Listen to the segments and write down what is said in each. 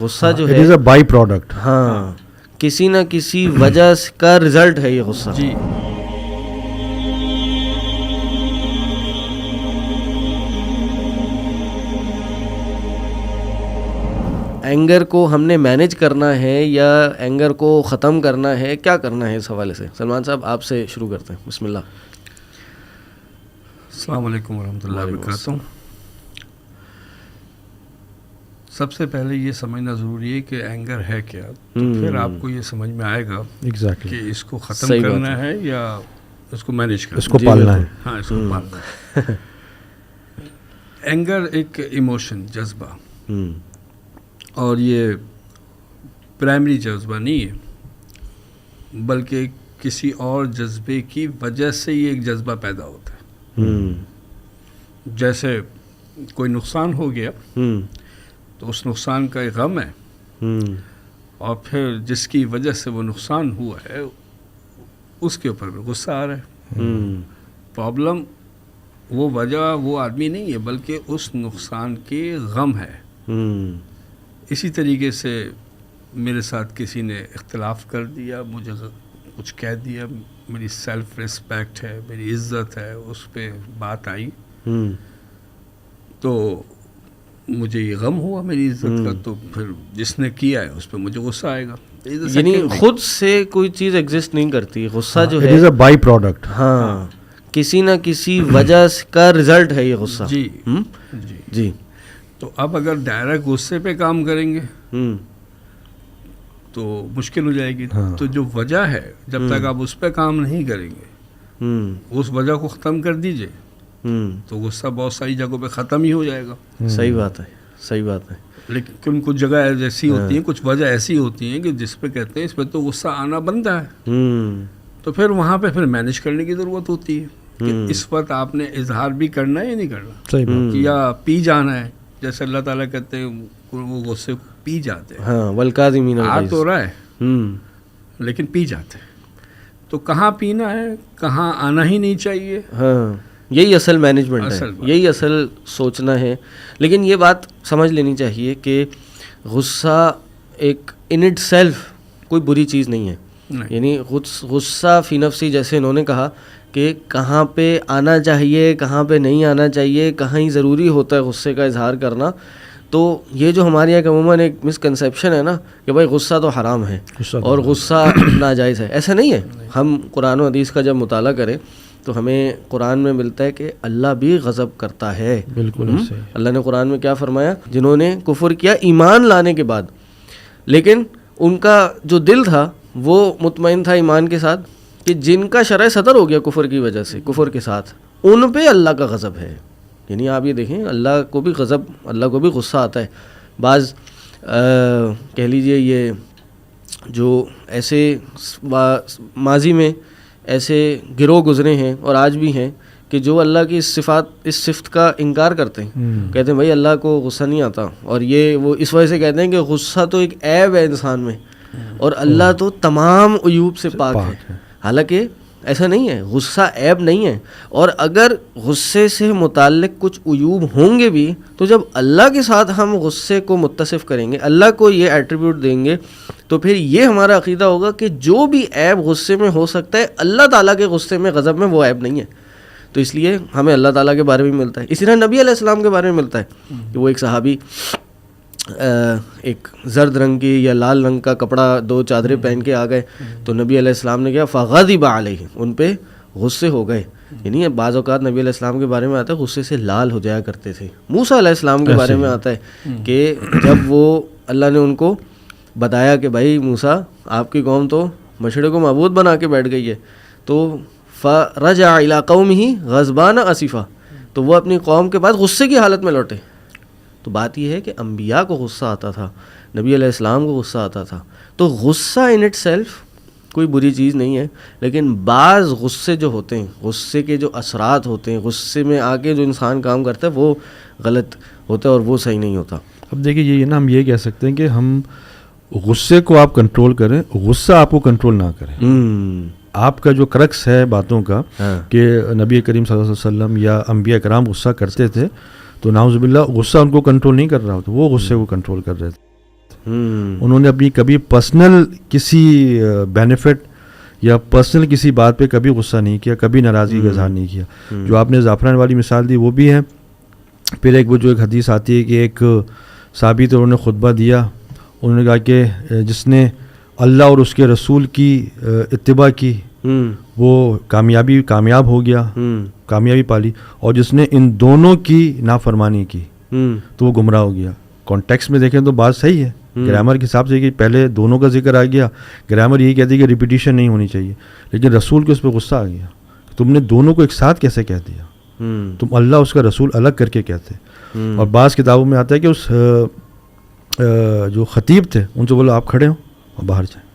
غصہ جو ہے it is a by product. ہاں کسی نہ کسی وجہ کا رزلٹ ہے یہ غصہ. جی اینگر کو ہم نے مینیج کرنا ہے یا اینگر کو ختم کرنا ہے, کیا کرنا ہے اس حوالے سے؟ سلمان صاحب آپ سے شروع کرتے ہیں, بسم اللہ. السلام علیکم ورحمۃ اللہ وبرکاتہ. سب سے پہلے یہ سمجھنا ضروری ہے کہ اینگر ہے کیا, تو پھر آپ کو یہ سمجھ میں آئے گا ایگزیکٹلی کہ اس کو ختم کرنا ہے یا اس کو مینیج کرنا ہے, اس کو پالنا ہے. ہاں اس کو پالنا ہے. اینگر ایک ایموشن, جذبہ, اور یہ پرائمری جذبہ نہیں ہے بلکہ کسی اور جذبے کی وجہ سے یہ ایک جذبہ پیدا ہوتا ہے. جیسے کوئی نقصان ہو گیا تو اس نقصان کا ایک غم ہے, اور پھر جس کی وجہ سے وہ نقصان ہوا ہے اس کے اوپر غصہ آ رہا ہے. پرابلم وہ وجہ وہ آدمی نہیں ہے بلکہ اس نقصان کے غم ہے. اسی طریقے سے میرے ساتھ کسی نے اختلاف کر دیا, مجھے کچھ کہہ دیا, میری سیلف ریسپیکٹ ہے, میری عزت ہے, اس پہ بات آئی تو مجھے یہ غم ہوا میری عزت کا, تو پھر جس نے کیا ہے اس پہ مجھے غصہ آئے گا. یعنی خود سے کوئی چیز ایگزسٹ نہیں کرتی, غصہ جو ہے it is a by product. ہاں کسی نہ کسی وجہ کا رزلٹ ہے یہ غصہ. جی جی جی. تو اب اگر ڈائریکٹ غصے پہ کام کریں گے تو مشکل ہو جائے گی. تو جو وجہ ہے جب تک آپ اس پہ کام نہیں کریں گے, اس وجہ کو ختم کر دیجئے, تو غصہ بہت ساری جگہوں پہ ختم ہی ہو جائے گا. صحیح بات ہے, صحیح بات ہے. لیکن کچھ جگہ ایسی ہوتی ہیں, کچھ وجہ ایسی ہوتی ہیں کہ جس پہ کہتے ہیں اس پہ تو غصہ آنا بنتا ہے, تو پھر وہاں پہ پھر مینیج کرنے کی ضرورت ہوتی ہے کہ اس وقت آپ نے اظہار بھی کرنا ہے یا نہیں کرنا, یا پی جانا ہے. جیسے اللہ تعالیٰ کہتے ہیں وہ غصے کو پی جاتے ہیں. ہاں والکاظمین آ الغیظ. تو رہا ہے لیکن پی جاتے ہیں. تو کہاں پینا ہے, کہاں آنا ہی نہیں چاہیے. ہاں یہی اصل مینجمنٹ ہے, یہی اصل سوچنا ہے. لیکن یہ بات سمجھ لینی چاہیے کہ غصہ ایک ان اٹ سیلف کوئی بری چیز نہیں ہے. یعنی غصہ فی نفسی, جیسے انہوں نے کہا کہ کہاں پہ آنا چاہیے, کہاں پہ نہیں آنا چاہیے, کہاں ہی ضروری ہوتا ہے غصے کا اظہار کرنا. تو یہ جو ہمارے یہاں عموماً ایک مسکنسیپشن ہے نا کہ بھائی غصہ تو حرام ہے اور غصہ ناجائز ہے, ایسا نہیں ہے. ہم قرآن و حدیث کا جب مطالعہ کریں تو ہمیں قرآن میں ملتا ہے کہ اللہ بھی غضب کرتا ہے. بالکل اللہ نے قرآن میں کیا فرمایا, جنہوں نے کفر کیا ایمان لانے کے بعد, لیکن ان کا جو دل تھا وہ مطمئن تھا ایمان کے ساتھ, کہ جن کا شرع صدر ہو گیا کفر کی وجہ سے, کفر کے ساتھ, ان پہ اللہ کا غضب ہے. یعنی آپ یہ دیکھیں اللہ کو بھی غضب, اللہ کو بھی غصہ آتا ہے. بعض کہہ لیجئے یہ جو ایسے ماضی میں ایسے گروہ گزرے ہیں اور آج بھی ہیں کہ جو اللہ کی اس صفت کا انکار کرتے ہیں, کہتے ہیں بھائی اللہ کو غصہ نہیں آتا, اور یہ وہ اس وجہ سے کہتے ہیں کہ غصہ تو ایک عیب ہے انسان میں اور اللہ تو تمام عیوب سے پاک ہے. حالانکہ ایسا نہیں ہے, غصہ عیب نہیں ہے. اور اگر غصے سے متعلق کچھ عیوب ہوں گے بھی, تو جب اللہ کے ساتھ ہم غصے کو متصف کریں گے, اللہ کو یہ ایٹریبیوٹ دیں گے, تو پھر یہ ہمارا عقیدہ ہوگا کہ جو بھی عیب غصے میں ہو سکتا ہے, اللہ تعالیٰ کے غصے میں, غضب میں وہ عیب نہیں ہے. تو اس لیے ہمیں اللہ تعالیٰ کے بارے میں ملتا ہے. اسی طرح نبی علیہ السلام کے بارے میں ملتا ہے کہ وہ ایک صحابی ایک زرد رنگ کی یا لال رنگ کا کپڑا, 2 چادریں پہن کے آ گئے, تو نبی علیہ السلام نے کیا, فغضب علیہ, ان پہ غصے ہو گئے. یعنی بعض اوقات نبی علیہ السلام کے بارے میں آتا ہے غصے سے لال ہو جایا کرتے تھے. موسیٰ علیہ السلام کے بارے میں آتا ہے کہ جب وہ اللہ نے ان کو بتایا کہ بھائی موسیٰ آپ کی قوم تو بچڑے کو معبود بنا کے بیٹھ گئی ہے, تو فرجع الی قومہ غضبان اسفا, تو وہ اپنی قوم کے پاس غصے کی حالت میں لوٹے. تو بات یہ ہے کہ انبیاء کو غصہ آتا تھا, نبی علیہ السلام کو غصہ آتا تھا. تو غصہ ان اٹ سیلف کوئی بری چیز نہیں ہے, لیکن بعض غصے جو ہوتے ہیں, غصے کے جو اثرات ہوتے ہیں, غصے میں آ کے جو انسان کام کرتا ہے وہ غلط ہوتا ہے اور وہ صحیح نہیں ہوتا. اب دیکھیے یہ نا, ہم یہ کہہ سکتے ہیں کہ ہم غصے کو آپ کنٹرول کریں, غصہ آپ کو کنٹرول نہ کریں. آپ کا جو کرکس ہے باتوں کا کہ نبی کریم صلی اللہ علیہ وسلم یا انبیاء کرام غصہ کرتے تھے, تو نعوذ باللہ غصہ ان کو کنٹرول نہیں کر رہا ہوتا, وہ غصے کو کنٹرول کر رہے تھے. انہوں نے اپنی کبھی پرسنل کسی بینیفٹ یا پرسنل کسی بات پہ کبھی غصہ نہیں کیا, کبھی ناراضگی کا اظہار نہیں کیا. جو آپ نے زعفران والی مثال دی وہ بھی ہے. پھر ایک وہ جو ایک حدیث آتی ہے کہ ایک صحابی تو انہوں نے خطبہ دیا, انہوں نے کہا کہ جس نے اللہ اور اس کے رسول کی اتباع کی وہ کامیاب ہو گیا, کامیابی پالی, اور جس نے ان دونوں کی نافرمانی کی تو وہ گمراہ ہو گیا. کانٹیکس میں دیکھیں تو بات صحیح ہے, گرامر کے حساب سے کہ پہلے دونوں کا ذکر آ گیا, گرامر یہی کہتی ہے کہ ریپیٹیشن نہیں ہونی چاہیے, لیکن رسول کے اس پہ غصہ آ گیا, تم نے دونوں کو ایک ساتھ کیسے کہہ دیا, تم اللہ اس کا رسول الگ کر کے کہتے. اور بعض کتابوں میں آتا ہے کہ اس جو خطیب تھے ان سے بولو آپ کھڑے ہوں اور باہر جائیں,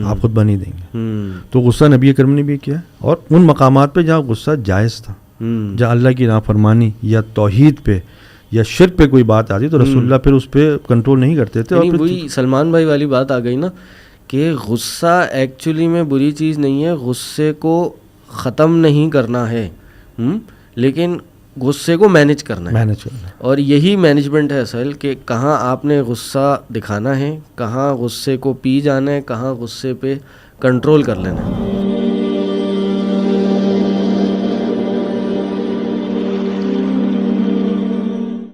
آپ خطبہ نہیں دیں گے. تو غصہ نبی کریم نے بھی کیا, اور ان مقامات پہ جہاں غصہ جائز تھا, جہاں اللہ کی نافرمانی یا توحید پہ یا شرک پہ کوئی بات آتی تو رسول اللہ پھر اس پہ کنٹرول نہیں کرتے تھے. اور وہی سلمان بھائی والی بات آ گئی نا کہ غصہ ایکچولی میں بری چیز نہیں ہے, غصے کو ختم نہیں کرنا ہے, لیکن غصے کو مینیج کرنا ہے. اور یہی مینجمنٹ ہے اصل, کہ کہاں آپ نے غصہ دکھانا ہے, کہاں غصے کو پی جانا ہے, کہاں غصے پہ کنٹرول کر لینا ہے.